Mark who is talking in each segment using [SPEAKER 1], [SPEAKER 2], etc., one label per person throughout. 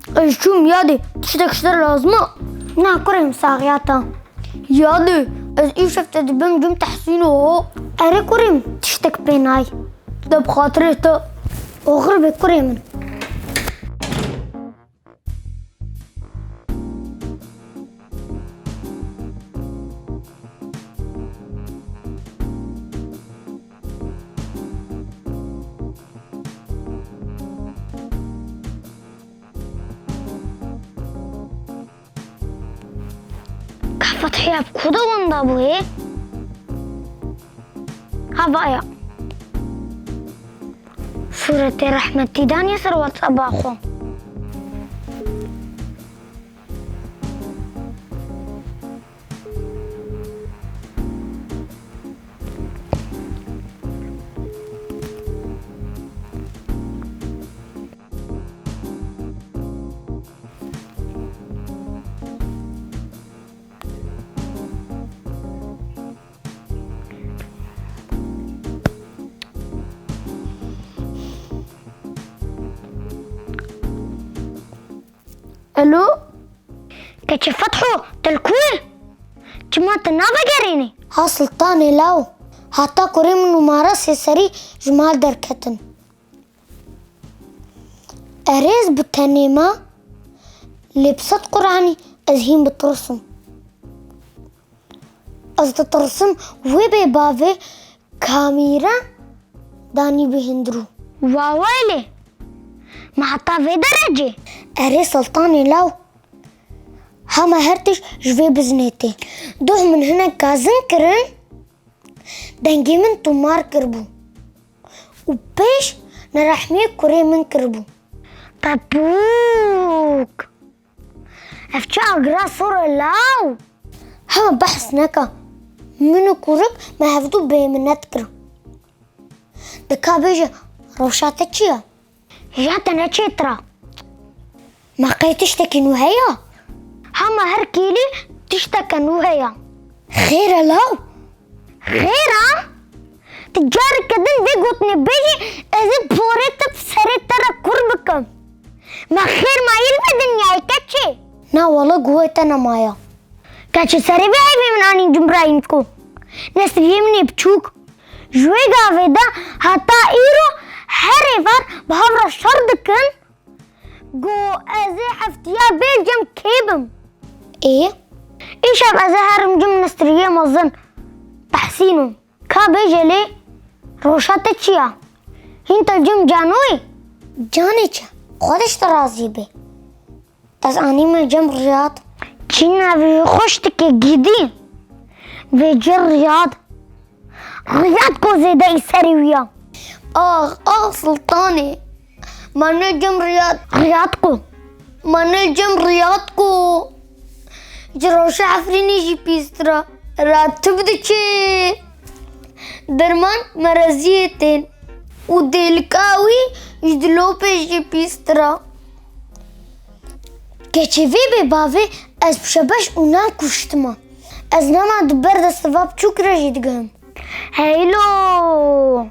[SPEAKER 1] الشوم يادي تشتك شتر لازمة
[SPEAKER 2] نا كريم صاغياتا
[SPEAKER 1] يادي از اي شفت دبن جم تحسينه
[SPEAKER 2] اري كريم تشتك بيناي
[SPEAKER 1] ده بخاطره تا
[SPEAKER 2] وغربي كريم
[SPEAKER 1] فتحي بكودا وندا بوي هبايا سورة الرحمة تيداني سروات صباحو الو كتش فتحو تلكوي جماعة النابا جاريني
[SPEAKER 2] ها سلطاني لاو هاتا كريم نمارس سري جمال دركتن أريز بالتنمى لبسات قراني أزهين بترسم ترسم وبي بافي كاميرا داني بهندرو
[SPEAKER 1] واويلي ما حتى في درجة
[SPEAKER 2] أري سلطاني لاو هما هرتش جوي بزنيتي دوه من هنا كازن كرن دنجي من تمار كربو وبيش نرحمي كوري من كربو
[SPEAKER 1] طبوك افتشا اقرا صورة لاو
[SPEAKER 2] هما بحث نكا منو كورك ما هفدو بيمنات كرو دكا بيجي روشاتتشيا
[SPEAKER 1] جاتنا تشيترا
[SPEAKER 2] ما قيتشتكي نوهيا
[SPEAKER 1] هما هركيلي تشتكى نوهيا
[SPEAKER 2] خير لاو
[SPEAKER 1] غيرها تجار كدن دي قوتني بيجي ازي بوريت بسريت ترى كربكم ما خير ما يلبى دنيا كاتشي
[SPEAKER 2] نا والله قوتنا مايا
[SPEAKER 1] كاتشي سري بيعي من اني جمبراينكو ناس يمني بتشوك جوي قافي دا هتا ايرو حريفر بهمرا شردكن قو ازي حفتيا بيلجم كيبم
[SPEAKER 2] ايه
[SPEAKER 1] ايش اب ازي هرم جم نستريا مظن تحسينو كابيجي لي روشاتتشيا هنت الجم جانوي
[SPEAKER 2] جانيچا خودش ترازي بي تاز اني من جم رياض
[SPEAKER 1] چينا في خوشتك جدي في جر رياض کو زیادہ ایساری ہویا
[SPEAKER 2] سلطانی من جم
[SPEAKER 1] ریاض کو
[SPEAKER 2] من جم ریاض کو جروش عفرینی جی پیسترا راتب دچه درمان مرضیتين ودلكاوي يدلو بيجي بيسترا كتشفي ببافي از بشبش اونان كشتما از نما دبر دستفاب چوك رجيد قهم
[SPEAKER 1] هيلو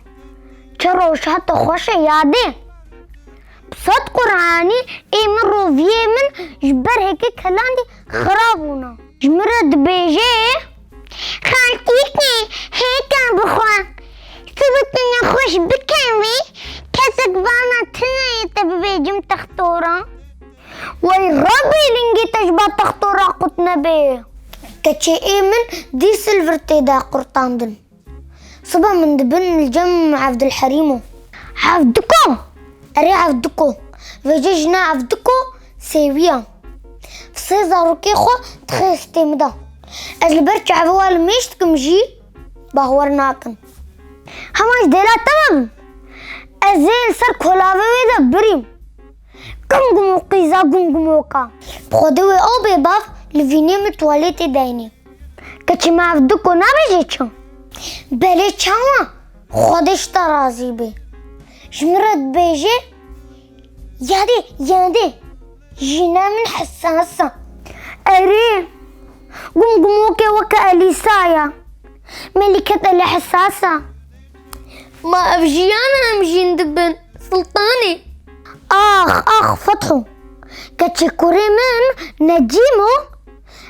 [SPEAKER 1] چروش حتى خوش يادي بصد قرآني اي من روفيه من جبر هيك كلان دي خرابونا جمرد بيجي خالتيكي هيك بخوا سبتنا خوش بكامي كسك بانا تنا يتبي جم تختورا وي ربي لنجي تجبا تختورا قطنا بيه
[SPEAKER 2] كتشي ايمن دي سلفر تيدا قرطاندن صبا من دبن الجم عبد الحريمو
[SPEAKER 1] عبدكو
[SPEAKER 2] اري عبدكو فججنا عبدكو سيويا فصيزا روكيخو تخيستي مدا اجل برجع بوال ميشتكم جي باهورناكن
[SPEAKER 1] هماش ديلا تمام ازيل سر كولاوي ويدا بريم قمقموقي زا قمقموقا
[SPEAKER 2] بخدوي او بيباف لفيني متواليتي دايني
[SPEAKER 1] كتشي ما عبدكو نابجيشو
[SPEAKER 2] بلي چاوا خودش ترازي بي جمرد بيجي يادي جينا من حساسة
[SPEAKER 1] اري قمقموكي وكا اليسايا ملكة اللي حساسة
[SPEAKER 2] ما أفجيانا أمجين دبن سلطاني
[SPEAKER 1] اخ فتحو كتشكري من نجيمو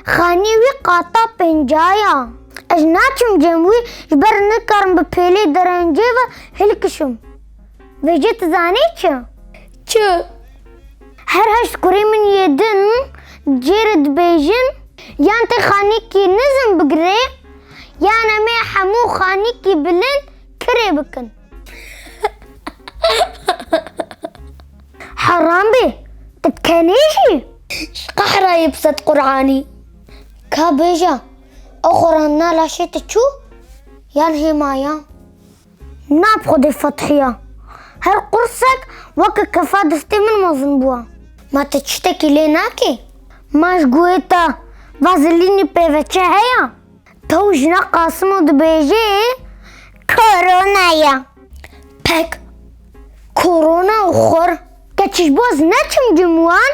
[SPEAKER 1] خانيوي قاطا بنجايا اجناتشم جموي جبر نكرم ببيلي درنجيفا هلكشم بيجيت زانيتشا
[SPEAKER 2] چه؟
[SPEAKER 1] هر هشكري من يدن جيرد بيجن يانتي خانيكي نزم بقري يانا مي حمو خانيكي بلن كري بكن حرام بي تبكانيشي
[SPEAKER 2] قحرة يبسط قرعاني كابيجا أخرانا لا شيء تشو يان هيمايا
[SPEAKER 1] ناب خدي فتحية هر قرصك وكا كفادستي من مزنبوا
[SPEAKER 2] ما تشتكي ليناكي
[SPEAKER 1] ماش قويتا فازليني بيفتشا هيا توجنا قاسمو دبيجي كورونا يا
[SPEAKER 2] بك
[SPEAKER 1] كورونا أخر كتش بوز نتشم جموان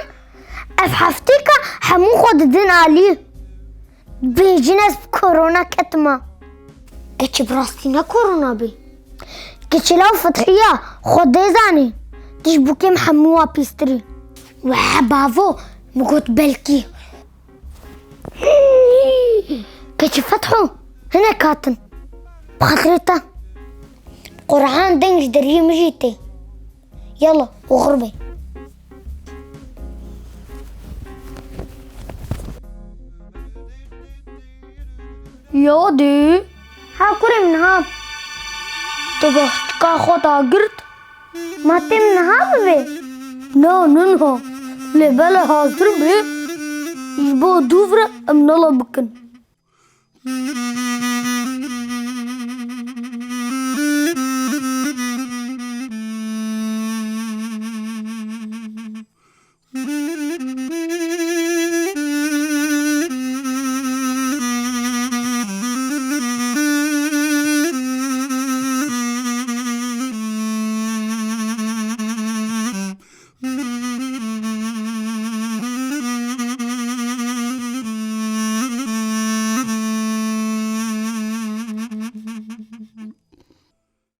[SPEAKER 1] أفحفتيكا حمو خود دين علي بيجي ناس كورونا كتما
[SPEAKER 2] كتش براستينا كورونا بي
[SPEAKER 1] كتش لو فتحية خود ديزاني تشبوكي محموها بيستري
[SPEAKER 2] وحبافو مقوت بلكي
[SPEAKER 1] كتش فتحو هنا كاتن بخطريتا
[SPEAKER 2] قرعان دنج دري مجيتي يلا وغربي
[SPEAKER 1] يودي هاكوري من هاب تبختكا خدا قرد ما تم نهاب بي لا ننها لبلا حاضر بي يبو دوفرة امنا الله بكن